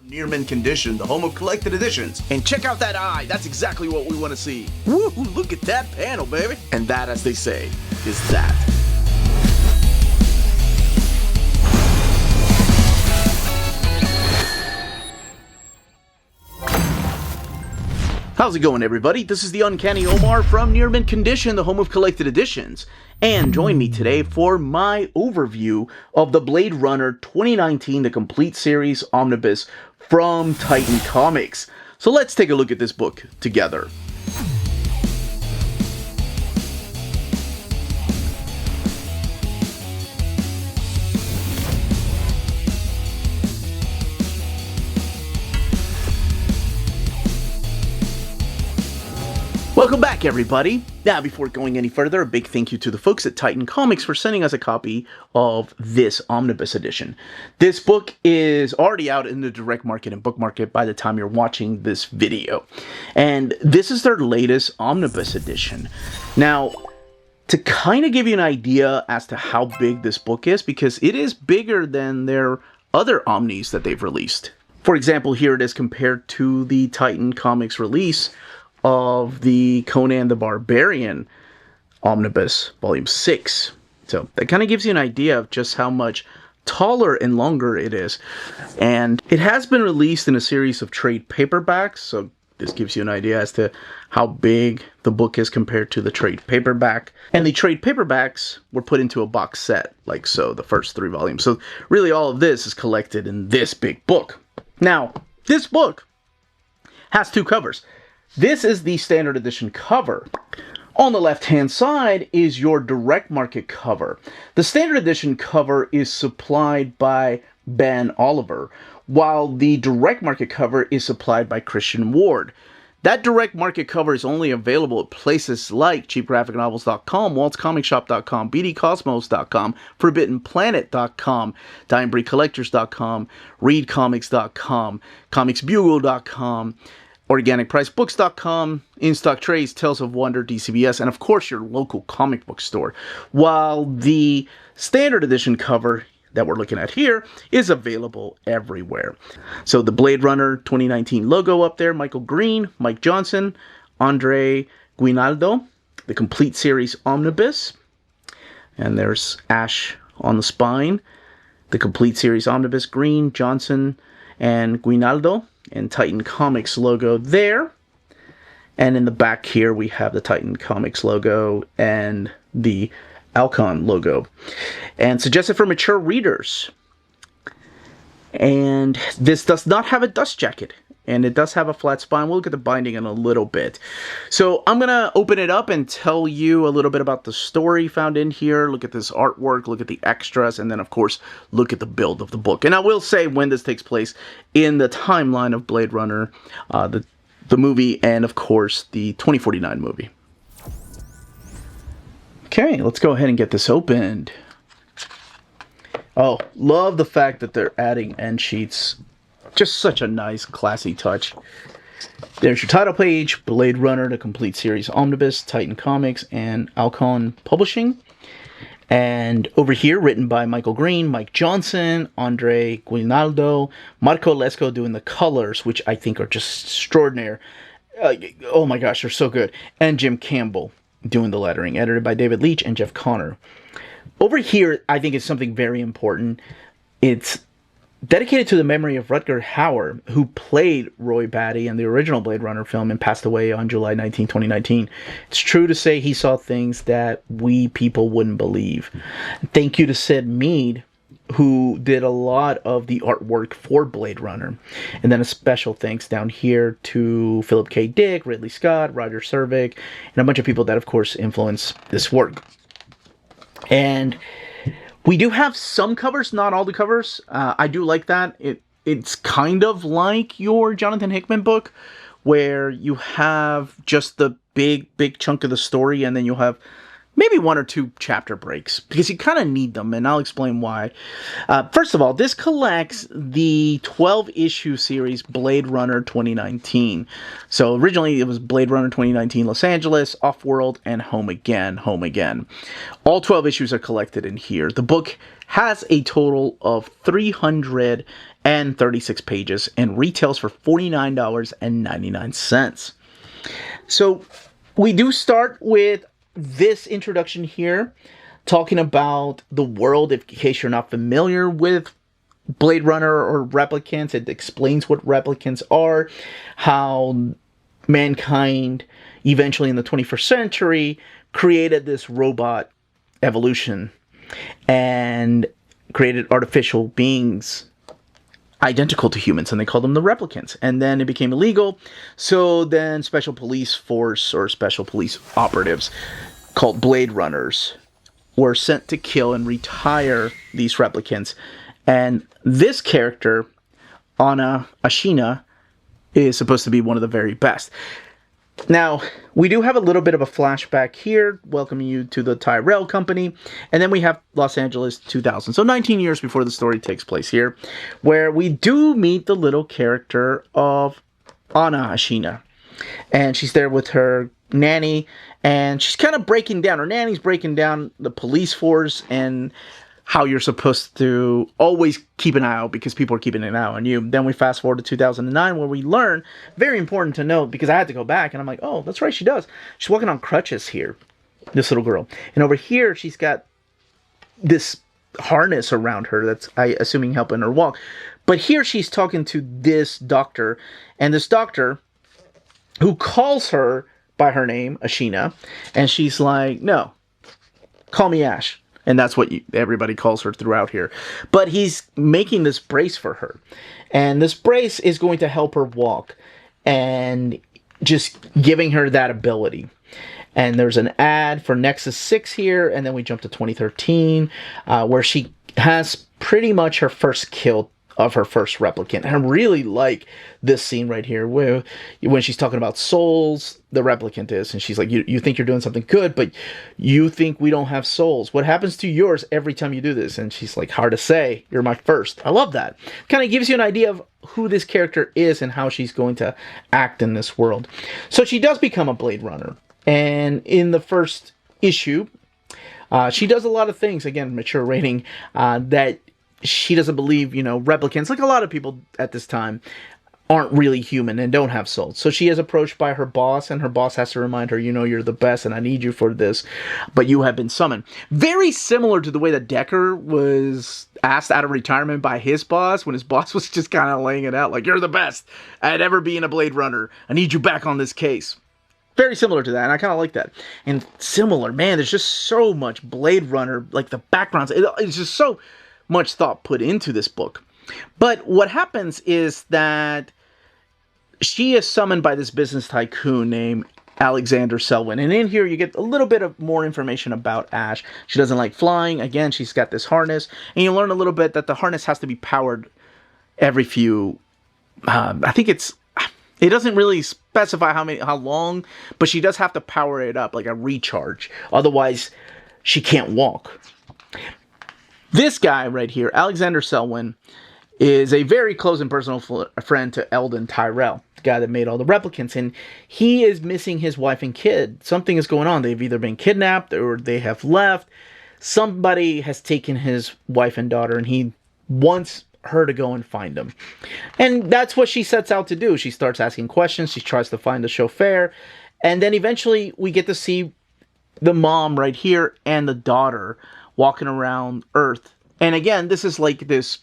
Near mint condition, the home of collected editions. And check out that eye, that's exactly what we want to see. Woo, look at that panel, baby. And that, as they say, is that. How's it going, everybody? This is the Uncanny Omar from Near Mint Condition, the home of collected editions. And join me today for my overview of the Blade Runner 2019, the complete series Omnibus from Titan Comics. So let's take a look at this book together. Welcome back, everybody. Now, before going any further, a big thank you to the folks at Titan Comics for sending us a copy of this Omnibus edition. This book is already out in the direct market and book market by the time you're watching this video. And this is their latest Omnibus edition. Now, to kind of give you an idea as to how big this book is, because it is bigger than their other Omnis that they've released. For example, here it is compared to the Titan Comics release of the Conan the Barbarian Omnibus, Volume 6. So that kind of gives you an idea of just how much taller and longer it is. And it has been released in a series of trade paperbacks, so this gives you an idea as to how big the book is compared to the trade paperback. And the trade paperbacks were put into a box set, like so, the first 3 volumes. So really all of this is collected in this big book. Now, this book has 2 covers. This is the standard edition cover. On the left-hand side is your direct market cover. The standard edition cover is supplied by Ben Oliver, while the direct market cover is supplied by Christian Ward. That direct market cover is only available at places like cheapgraphicnovels.com, waltzcomicshop.com, bdcosmos.com, forbiddenplanet.com, dyingbreedcollectors.com, readcomics.com, comicsbugle.com, organicpricebooks.com, In-Stock Trades, Tales of Wonder, DCBS, and of course your local comic book store. While the standard edition cover that we're looking at here is available everywhere. So the Blade Runner 2019 logo up there, Michael Green, Mike Johnson, Andre Guinaldo, the complete series Omnibus, and there's Ash on the spine, the complete series Omnibus, Green, Johnson, and Guinaldo, and Titan Comics logo there. And in the back here we have the Titan Comics logo and the Alcon logo. And suggested for mature readers. And this does not have a dust jacket. And it does have a flat spine. We'll look at the binding in a little bit. So I'm going to open it up and tell you a little bit about the story found in here. Look at this artwork, look at the extras, and then, of course, look at the build of the book. And I will say when this takes place in the timeline of Blade Runner, the movie, and, of course, the 2049 movie. Okay, let's go ahead and get this opened. Oh, love the fact that they're adding end sheets. Just such a nice, classy touch. There's your title page, Blade Runner, the complete series Omnibus, Titan Comics, and Alcon Publishing. And over here, written by Michael Green, Mike Johnson, Andre Guinaldo, Marco Lesco doing the colors, which I think are just extraordinary. Oh my gosh, they're so good. And Jim Campbell doing the lettering, edited by David Leitch and Jeff Connor. Over here, I think is something very important. It's dedicated to the memory of Rutger Hauer, who played Roy Batty in the original Blade Runner film and passed away on July 19, 2019. It's true to say he saw things that we people wouldn't believe. Thank you to Sid Mead, who did a lot of the artwork for Blade Runner. And then a special thanks down here to Philip K. Dick, Ridley Scott, Roger Cervic, and a bunch of people that, of course, influenced this work. And we do have some covers, not all the covers. I do like that. It's kind of like your Jonathan Hickman book, where you have just the big chunk of the story, and then you'll have maybe 1 or 2 chapter breaks, because you kind of need them, and I'll explain why. First of all, this collects the 12-issue series Blade Runner 2019. So originally it was Blade Runner 2019 Los Angeles, Offworld, and Home Again, Home Again. All 12 issues are collected in here. The book has a total of 300 and 36 pages and retails for $49.99. So we do start with this introduction here, talking about the world. In case you're not familiar with Blade Runner or replicants, it explains what replicants are, how mankind eventually in the 21st century created this robot evolution and created artificial beings identical to humans, and they called them the replicants. And then it became illegal, so then special police force or special police operatives called Blade Runners were sent to kill and retire these replicants. And this character, Anna Ashina, is supposed to be one of the very best. Now, we do have a little bit of a flashback here, welcoming you to the Tyrell Company, and then we have Los Angeles 2000, so 19 years before the story takes place here, where we do meet the little character of Anna Ashina, and she's there with her nanny, and she's kind of breaking down, her nanny's breaking down the police force and how you're supposed to always keep an eye out because people are keeping an eye on you. Then we fast forward to 2009 where we learn, very important to note because I had to go back and I'm like, oh, that's right, she does. She's walking on crutches here, this little girl. And over here, she's got this harness around her that's, I assuming, helping her walk. But here she's talking to this doctor, and this doctor who calls her by her name, Ashina, and she's like, no, call me Ash. And that's what everybody calls her throughout here. But he's making this brace for her. And this brace is going to help her walk. And just giving her that ability. And there's an ad for Nexus 6 here. And then we jump to 2013. Where she has pretty much her first kill of her first replicant. And I really like this scene right here where when she's talking about souls, the replicant is, and she's like, you think you're doing something good, but you think we don't have souls. What happens to yours every time you do this? And she's like, hard to say, you're my first. I love that. Kind of gives you an idea of who this character is and how she's going to act in this world. So she does become a Blade Runner. And in the first issue, she does a lot of things, again, mature rating, that she doesn't believe, replicants, like a lot of people at this time, aren't really human and don't have souls. So she is approached by her boss, and her boss has to remind her, you're the best and I need you for this, but you have been summoned. Very similar to the way that Decker was asked out of retirement by his boss, when his boss was just kind of laying it out, like, you're the best at ever being a Blade Runner. I need you back on this case. Very similar to that, and I kind of like that. And similar, man, there's just so much Blade Runner, like the backgrounds, it's just so much thought put into this book. But what happens is that she is summoned by this business tycoon named Alexander Selwyn. And in here you get a little bit of more information about Ash. She doesn't like flying. Again, she's got this harness. And you learn a little bit that the harness has to be powered every few... I think it doesn't really specify how long, but she does have to power it up, like a recharge. Otherwise, she can't walk. This guy right here, Alexander Selwyn, is a very close and personal friend to Eldon Tyrell, the guy that made all the replicants, and he is missing his wife and kid. Something is going on. They've either been kidnapped or they have left. Somebody has taken his wife and daughter, and he wants her to go and find them. And that's what she sets out to do. She starts asking questions. She tries to find the chauffeur, and then eventually we get to see the mom right here and the daughter walking around Earth. And again, this is like this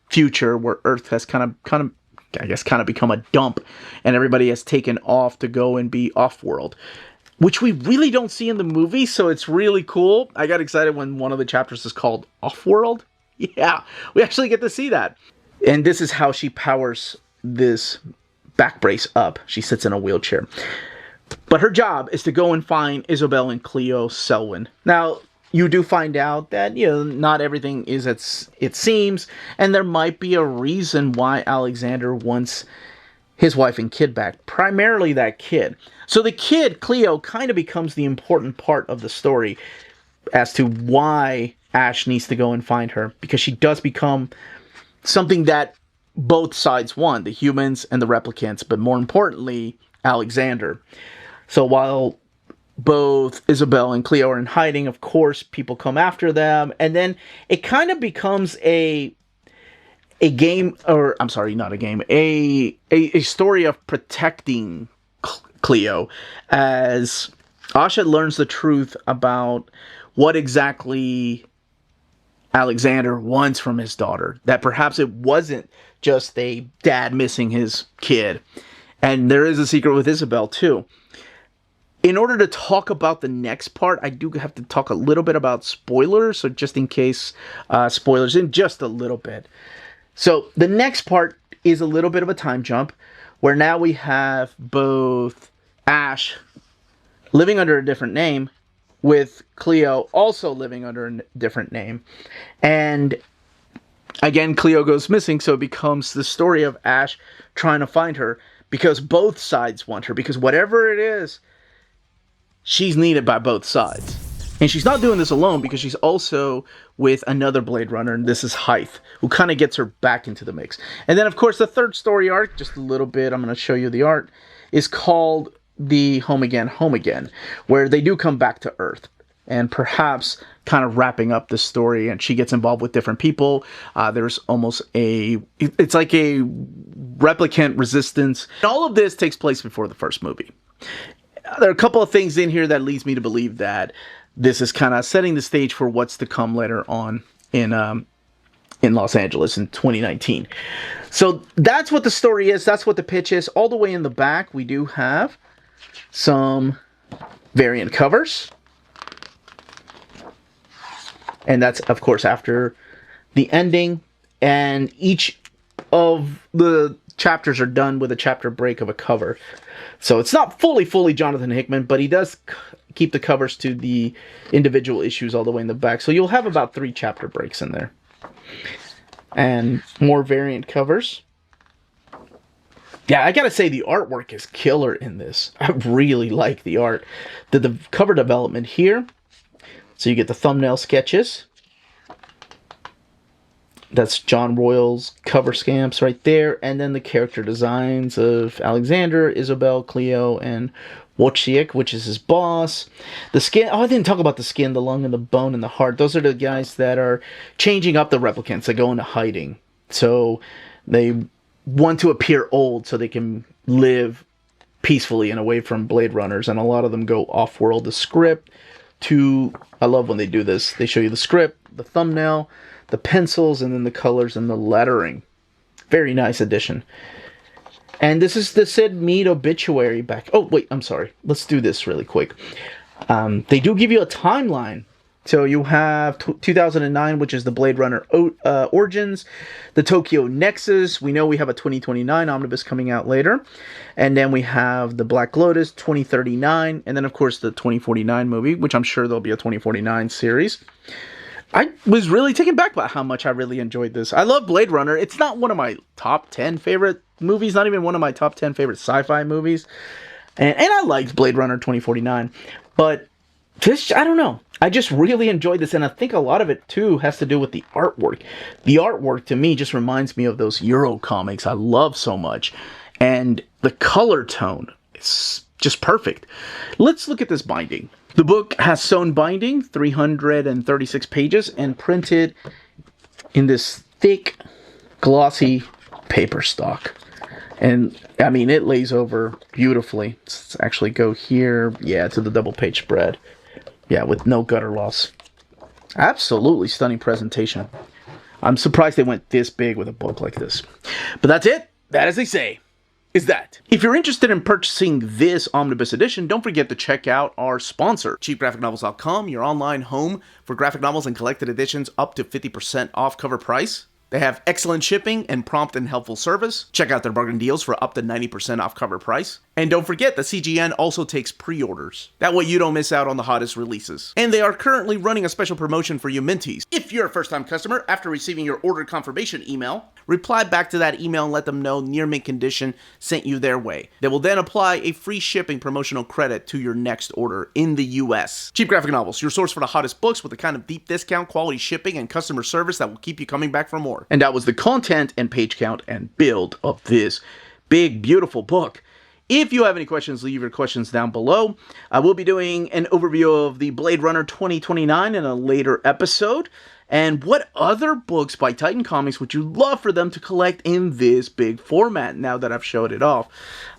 future where Earth has kind of become a dump, and everybody has taken off to go and be off-world, which we really don't see in the movie, so it's really cool. I got excited when one of the chapters is called Off-World. Yeah, we actually get to see that. And this is how she powers this back brace up. She sits in a wheelchair. But her job is to go and find Isabel and Cleo Selwyn. Now, you do find out that, not everything is as it seems, and there might be a reason why Alexander wants his wife and kid back. Primarily that kid. So the kid, Cleo, kind of becomes the important part of the story as to why Ash needs to go and find her, because she does become something that both sides want, the humans and the replicants, but more importantly, Alexander. So while both Isabel and Cleo are in hiding, of course, people come after them, and then it kind of becomes a a game, or I'm sorry, not a game, a story of protecting Cleo as Asha learns the truth about what exactly Alexander wants from his daughter. That perhaps it wasn't just a dad missing his kid. And there is a secret with Isabel, too. In order to talk about the next part, I do have to talk a little bit about spoilers. So just in case, spoilers in just a little bit. So the next part is a little bit of a time jump, where now we have both Ash living under a different name, with Cleo also living under a different name. And again, Cleo goes missing, so it becomes the story of Ash trying to find her, because both sides want her, because whatever it is, she's needed by both sides. And she's not doing this alone, because she's also with another Blade Runner, and this is Hythe, who kind of gets her back into the mix. And then, of course, the third story arc, just a little bit, I'm going to show you the art, is called the Home Again, where they do come back to Earth. And perhaps kind of wrapping up the story, and she gets involved with different people. There's almost it's like a replicant resistance. And all of this takes place before the first movie. There are a couple of things in here that leads me to believe that this is kind of setting the stage for what's to come later on in Los Angeles in 2019. So that's what the story is. That's what the pitch is. All the way in the back, we do have some variant covers. And that's, of course, after the ending. And each of the chapters are done with a chapter break of a cover. So it's not fully Jonathan Hickman, but he does keep the covers to the individual issues all the way in the back. So you'll have about 3 chapter breaks in there. And more variant covers. Yeah, I gotta say, the artwork is killer in this. I really like the art. The cover development here. So you get the thumbnail sketches. That's John Royal's cover stamps right there. And then the character designs of Alexander, Isabel, Cleo, and Wojciech, which is his boss. The skin. Oh, I didn't talk about the skin, the lung, and the bone, and the heart. Those are the guys that are changing up the replicants. They go into hiding. So they want to appear old so they can live peacefully and away from Blade Runners. And a lot of them go off-world. The script to... I love when they do this. They show you the script, the thumbnail, the pencils, and then the colors and the lettering. Very nice addition. And this is the Sid Mead obituary back. Oh, wait, I'm sorry. Let's do this really quick. They do give you a timeline. So you have 2009, which is the Blade Runner Origins, the Tokyo Nexus. We know we have a 2029 Omnibus coming out later. And then we have the Black Lotus 2039. And then, of course, the 2049 movie, which I'm sure there'll be a 2049 series. I was really taken back by how much I really enjoyed this. I love Blade Runner. It's not one of my top 10 favorite movies, not even one of my top 10 favorite sci-fi movies. And I liked Blade Runner 2049. But this, I don't know. I just really enjoyed this, and I think a lot of it, too, has to do with the artwork. The artwork, to me, just reminds me of those Euro comics I love so much. And the color tone is just perfect. Let's look at this binding. The book has sewn binding, 336 pages, and printed in this thick, glossy paper stock. And, I mean, it lays over beautifully. Let's actually go here, yeah, to the double-page spread. Yeah, with no gutter loss. Absolutely stunning presentation. I'm surprised they went this big with a book like this. But that's it. That, as they say, is that. If you're interested in purchasing this Omnibus edition, don't forget to check out our sponsor, cheapgraphicnovels.com, your online home for graphic novels and collected editions up to 50% off cover price. They have excellent shipping and prompt and helpful service. Check out their bargain deals for up to 90% off cover price. And don't forget, the CGN also takes pre-orders. That way you don't miss out on the hottest releases. And they are currently running a special promotion for you Minties. If you're a first-time customer, after receiving your order confirmation email, reply back to that email and let them know Near Mint Condition sent you their way. They will then apply a free shipping promotional credit to your next order in the US. Cheap Graphic Novels, your source for the hottest books with the kind of deep discount, quality shipping, and customer service that will keep you coming back for more. And that was the content and page count and build of this big, beautiful book. If you have any questions, leave your questions down below. I will be doing an overview of the Blade Runner 2029 in a later episode. And what other books by Titan Comics would you love for them to collect in this big format now that I've showed it off?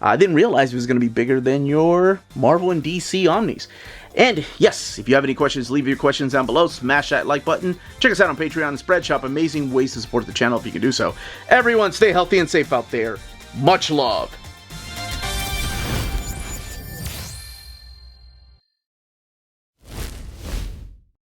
I didn't realize it was going to be bigger than your Marvel and DC Omnis. And yes, if you have any questions, leave your questions down below. Smash that like button. Check us out on Patreon and Spreadshop. Amazing ways to support the channel if you can do so. Everyone, stay healthy and safe out there. Much love.